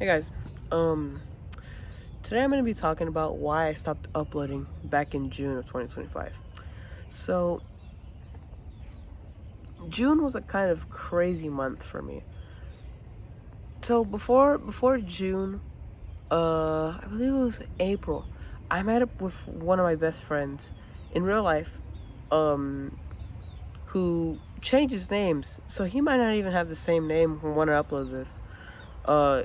Hey guys, um, today I'm going to be talking about why I stopped uploading back in June of 2025. So, June was a kind of crazy month for me. So before June, I believe it was April, I met up with one of my best friends in real life, um, who changes names, so he might not even have the same name when I upload this.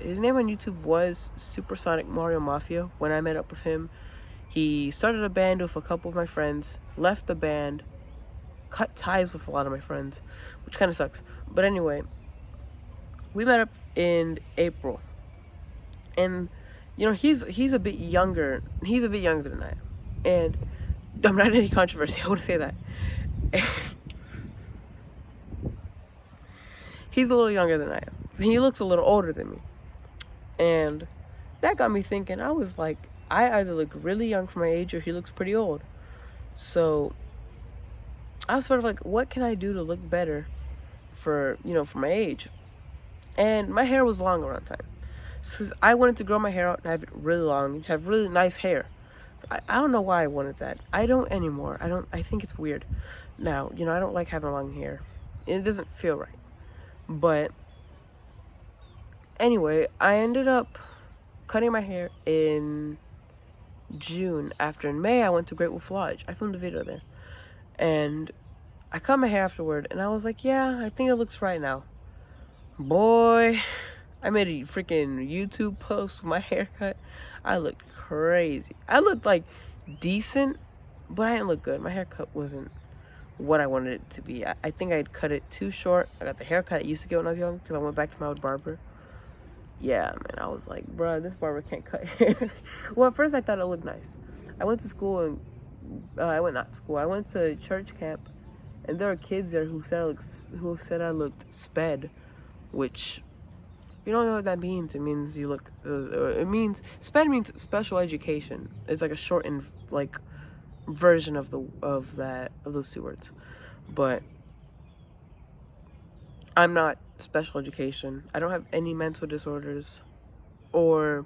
His name on YouTube was Supersonic Mario Mafia. When I met up with him, he started a band with a couple of my friends, left the band, cut ties with a lot of my friends, which kind of sucks. But anyway, we met up in April, and he's a bit younger. He's a bit younger than I am, and I'm not in any controversy. I want to say that. He's a little younger than I am. So he looks a little older than me, and that got me thinking. I was like, I either look really young for my age, or he looks pretty old. So I was sort of like, what can I do to look better for my age? And my hair was long around time. So I wanted to grow my hair out and have it really long, have really nice hair. I don't know why I wanted that. I don't anymore. I think it's weird. Now, I don't like having long hair. It doesn't feel right. But anyway, I ended up cutting my hair in June. After in May, I went to Great Wolf Lodge. I filmed a video there. And I cut my hair afterward, and I was like, yeah, I think it looks right now. Boy, I made a freaking YouTube post with my haircut. I looked crazy. I looked like decent, but I didn't look good. My haircut wasn't what I wanted it to be. I think I'd cut it too short. I got the haircut I used to get when I was young because I went back to my old barber. Yeah, man, I was like, bruh, this barber can't cut hair. Well, at first I thought it looked nice. I went to school and I went to church camp, and there were kids there who said I looked sped, which you don't know what that means. It means you look. It means sped means special education. It's like a shortened version of those two words. But I'm not special education. I don't have any mental disorders or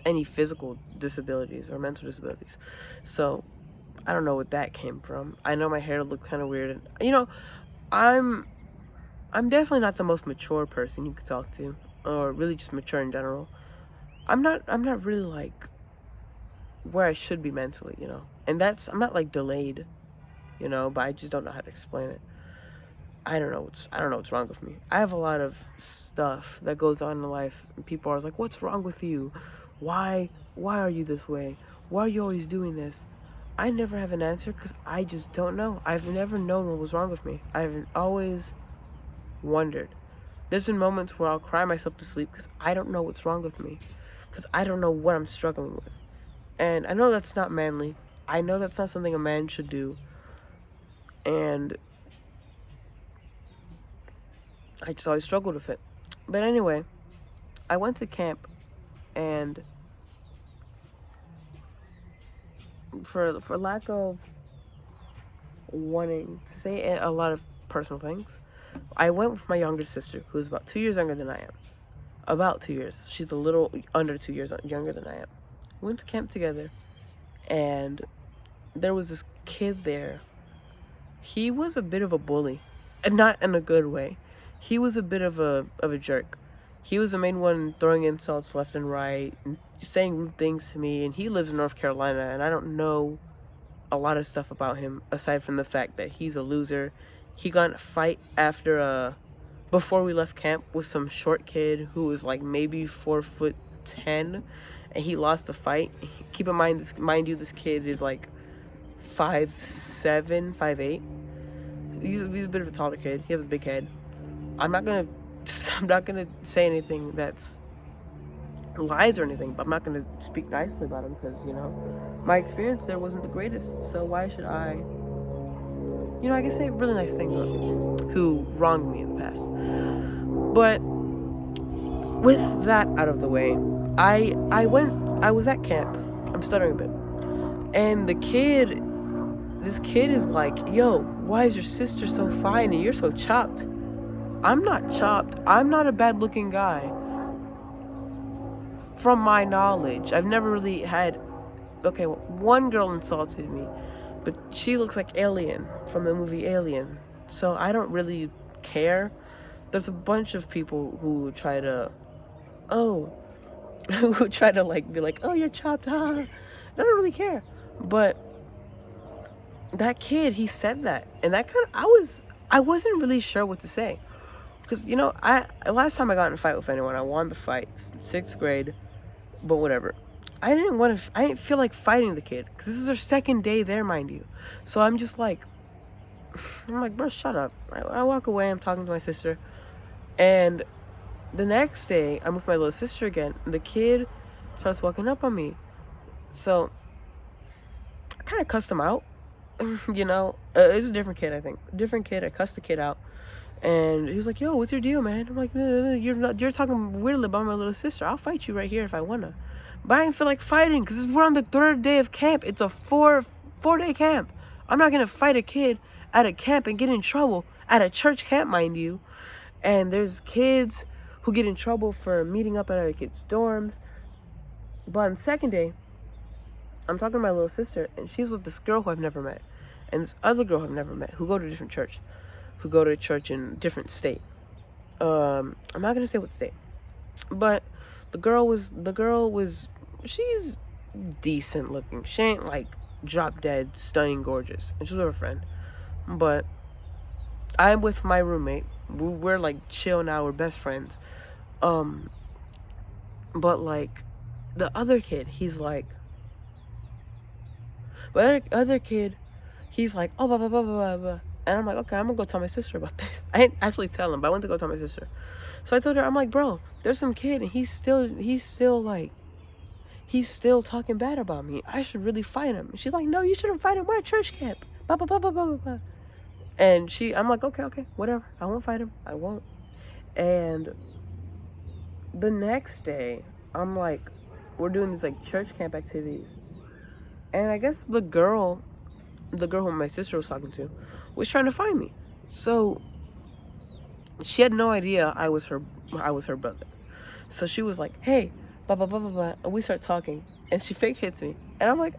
any physical disabilities or mental disabilities. So I don't know what that came from. I know my hair looked kind of weird. And, I'm definitely not the most mature person you could talk to, or really just mature in general. I'm not really like where I should be mentally, And I'm not like delayed, but I just don't know how to explain it. I don't know what's wrong with me. I have a lot of stuff that goes on in life, and people are like, "What's wrong with you? Why are you this way? Why are you always doing this?" I never have an answer because I just don't know. I've never known what was wrong with me. I've always wondered. There's been moments where I'll cry myself to sleep because I don't know what's wrong with me, because I don't know what I'm struggling with. And I know that's not manly. I know that's not something a man should do. And I just always struggled with it. But anyway, I went to camp, and for lack of wanting to say a lot of personal things, I went with my younger sister, who's about 2 years younger than I am. About 2 years. She's a little under 2 years younger than I am. We went to camp together, and there was this kid there. He was a bit of a bully, and not in a good way. He was a bit of a jerk. He was the main one throwing insults left and right, and saying rude things to me, and he lives in North Carolina, and I don't know a lot of stuff about him, aside from the fact that he's a loser. He got in a fight before we left camp with some short kid who was like maybe 4'10", and he lost the fight. Keep in mind you, this kid is like 5'7", 5'8". He's a bit of a taller kid. He has a big head. I'm not gonna say anything that's lies or anything, but I'm not gonna speak nicely about him because my experience there wasn't the greatest. So why should I can say really nice things about people who wronged me in the past. But with that out of the way, I was at camp. I'm stuttering a bit, and this kid is like, "Yo, why is your sister so fine and you're so chopped?" I'm not chopped. I'm not a bad looking guy. from my knowledge, I've never really had. Okay, well, one girl insulted me, but she looks like Alien from the movie Alien, so I don't really care. There's a bunch of people who try to, oh, who try to like be like, oh, you're chopped, huh? I don't really care. But that kid, he said that, and that kind of, I wasn't really sure what to say, because I last time I got in a fight with anyone, I won the fight, 6th grade, but whatever. I didn't feel like fighting the kid, because this is our second day there, mind you. So I'm like, bro, shut up. I walk away. I'm talking to my sister, and the next day I'm with my little sister again. The kid starts walking up on me, so I kind of cussed him out. It's a different kid, I think. Different kid. I cussed the kid out, and he was like, "Yo, what's your deal, man?" I'm like, "No, you're talking weirdly about my little sister. I'll fight you right here if I wanna." But I didn't feel like fighting because we're on the 3rd day of camp. It's a 4-day camp. I'm not gonna fight a kid at a camp and get in trouble at a church camp, mind you. And there's kids who get in trouble for meeting up at other kids' dorms. But on the 2nd day, I'm talking to my little sister, and she's with this girl who I've never met, and this other girl I've never met, who go to a different church, who go to a church in a different state. I'm not gonna say what state, but the girl was she's decent looking. She ain't like drop dead, stunning, gorgeous, and she's with her friend. But I'm with my roommate. We're like chill now. We're best friends. But like the other kid, he's like. But other kid, he's like, oh, blah, blah, blah, blah, blah. And I'm like, okay, I'm going to go tell my sister about this. I didn't actually tell him, but I went to go tell my sister. So I told her, I'm like, bro, there's some kid, and he's still talking bad about me. I should really fight him. And she's like, no, you shouldn't fight him. We're at church camp. Blah, blah, blah, blah, blah, blah. And I'm like, okay, whatever. I won't fight him. I won't. And the next day, I'm like, we're doing these like church camp activities. And I guess the girl who my sister was talking to, was trying to find me. So she had no idea I was her brother. So she was like, hey, blah, blah, blah, blah, blah. And we start talking. And she fake hits me. And I'm like,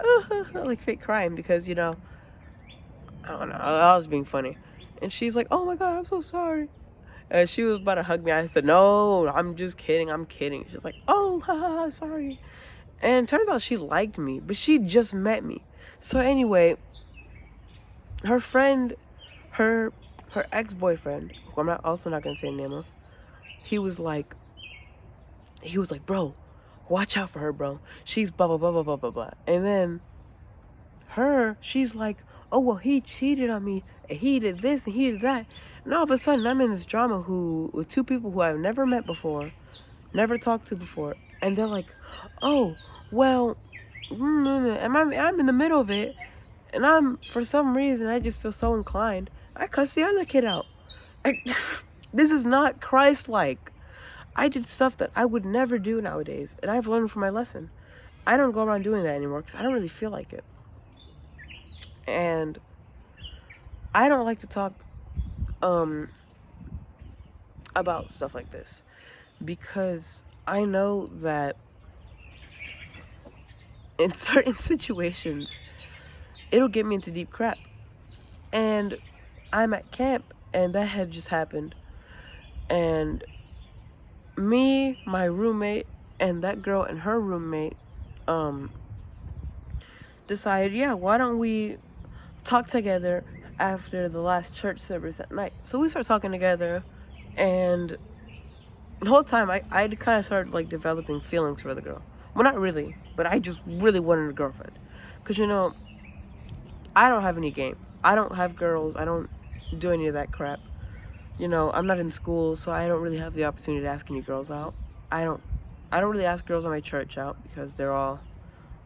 like fake crying because, I don't know, I was being funny. And she's like, oh my God, I'm so sorry. And she was about to hug me. I said, no, I'm just kidding. I'm kidding. She's like, oh, haha, sorry. And it turns out she liked me, but she just met me. So anyway, her friend, her ex-boyfriend, who I'm also not gonna say the name of, he was like, bro, watch out for her, bro. She's blah, blah, blah, blah, blah, blah, blah. And then she's like, oh, well, he cheated on me, and he did this, and he did that. And all of a sudden, I'm in this drama with 2 people who I've never met before, never talked to before. And they're like, oh, well, and I'm in the middle of it, and for some reason, I just feel so inclined. I cussed the other kid out. This is not Christ-like. I did stuff that I would never do nowadays, and I've learned from my lesson. I don't go around doing that anymore because I don't really feel like it. And I don't like to talk about stuff like this because I know that in certain situations, it'll get me into deep crap. And I'm at camp, and that had just happened. And me, my roommate, and that girl and her roommate decided, yeah, why don't we talk together after the last church service at night? So we start talking together, and the whole time I kind of started like developing feelings for the girl. Well, not really, but I just really wanted a girlfriend. Because, I don't have any game. I don't have girls. I don't do any of that crap. I'm not in school, so I don't really have the opportunity to ask any girls out. I don't really ask girls at my church out because they're all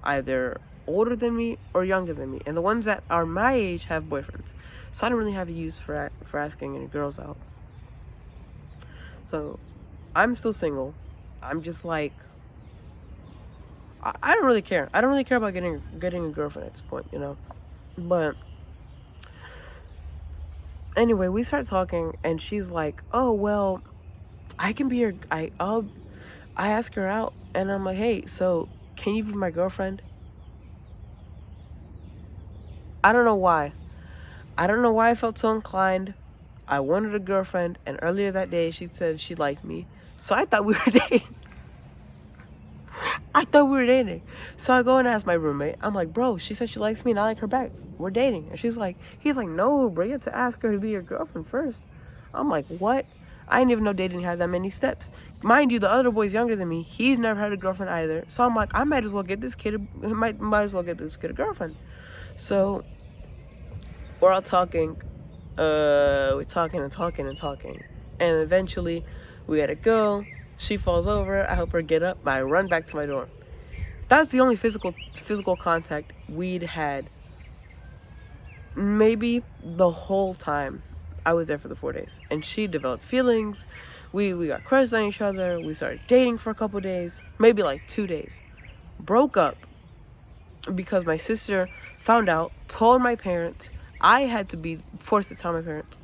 either older than me or younger than me. And the ones that are my age have boyfriends. So I don't really have a use for asking any girls out. So I'm still single. I'm just like, I don't really care. I don't really care about getting a girlfriend at this point, But anyway, we start talking, and she's like, "Oh well, I can be your I ask her out and I'm like, hey, so can you be my girlfriend? I don't know why. I don't know why I felt so inclined. I wanted a girlfriend, and earlier that day she said she liked me. So I thought we were dating. I thought we were dating. So I go and ask my roommate. I'm like, bro, she said she likes me and I like her back. We're dating. And he's like, no, bro, you have to ask her to be your girlfriend first. I'm like, what? I didn't even know dating had that many steps. Mind you, the other boy's younger than me. He's never had a girlfriend either. So I'm like, I might as well get this kid a girlfriend. So we're all talking. We're talking and talking and talking. And eventually we gotta go. She falls over. I help her get up. I run back to my dorm. That's the only physical contact we'd had. Maybe the whole time I was there for the 4 days. And she developed feelings. We got crushed on each other. We started dating for a couple days. Maybe like 2 days. Broke up because my sister found out, told my parents. I had to be forced to tell my parents,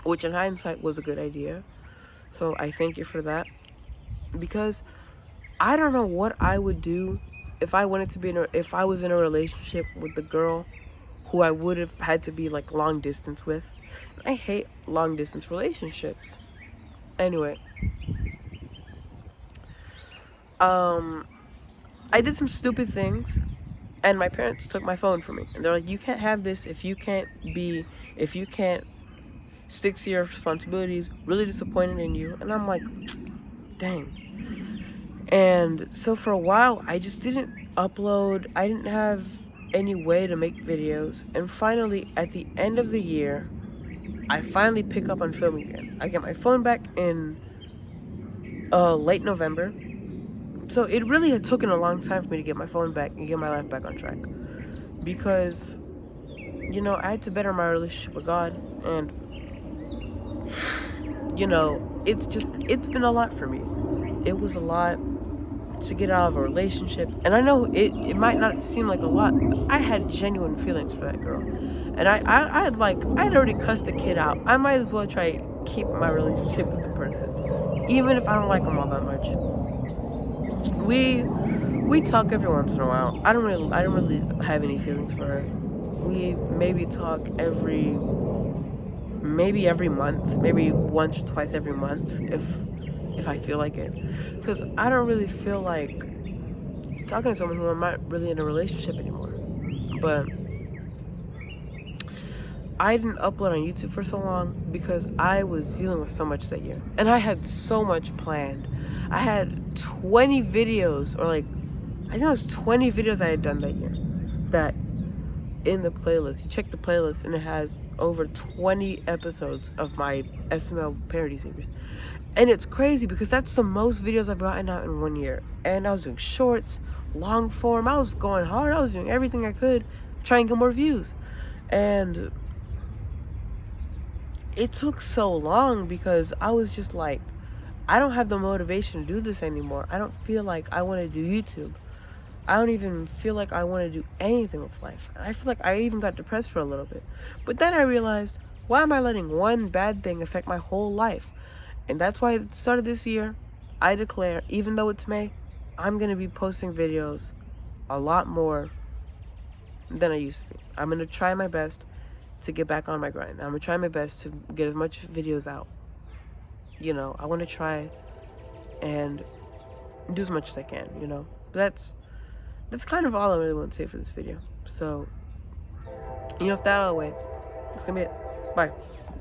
which in hindsight was a good idea. So I thank you for that. Because I don't know what I would do if I wanted to be if I was in a relationship with the girl who I would have had to be like long distance with. I hate long distance relationships. Anyway, I did some stupid things, and my parents took my phone from me. And they're like, you can't have this if you can't stick to your responsibilities. Really disappointed in you. And I'm like, dang. And so for a while, I just didn't upload. I didn't have any way to make videos. And finally, at the end of the year, I finally pick up on filming again. I get my phone back in late November. So it really had taken a long time for me to get my phone back and get my life back on track. Because, you know, I had to better my relationship with God. And, you know, it's been a lot for me. It was a lot to get out of a relationship. And I know it might not seem like a lot, but I had genuine feelings for that girl. And I'd already cussed the kid out. I might as well try to keep my relationship with the person, even if I don't like them all that much. We talk every once in a while. I don't really have any feelings for her. We maybe talk every month, maybe once or twice every month if I feel like it. Because I don't really feel like talking to someone who I'm not really in a relationship anymore. But I didn't upload on YouTube for so long because I was dealing with so much that year. And I had so much planned. I had 20 videos, or like, I think it was 20 videos I had done that year. That in the playlist, you check the playlist and it has over 20 episodes of my SML parody series. And it's crazy because that's the most videos I've gotten out in 1 year. And I was doing shorts, long form. I was going hard. I was doing everything I could, trying to get more views. And it took so long because I was just like, I don't have the motivation to do this anymore. I don't feel like I want to do YouTube. I don't even feel like I want to do anything with life. And I feel like I even got depressed for a little bit. But then I realized, why am I letting one bad thing affect my whole life? And that's why at the start of this year, I declare, even though it's May, I'm going to be posting videos a lot more than I used to be. I'm going to try my best to get back on my grind. I'm going to try my best to get as much videos out. You know, I want to try and do as much as I can, you know. But that's kind of all I really want to say for this video. So, you know, with that out of the way, that's going to be it. Bye.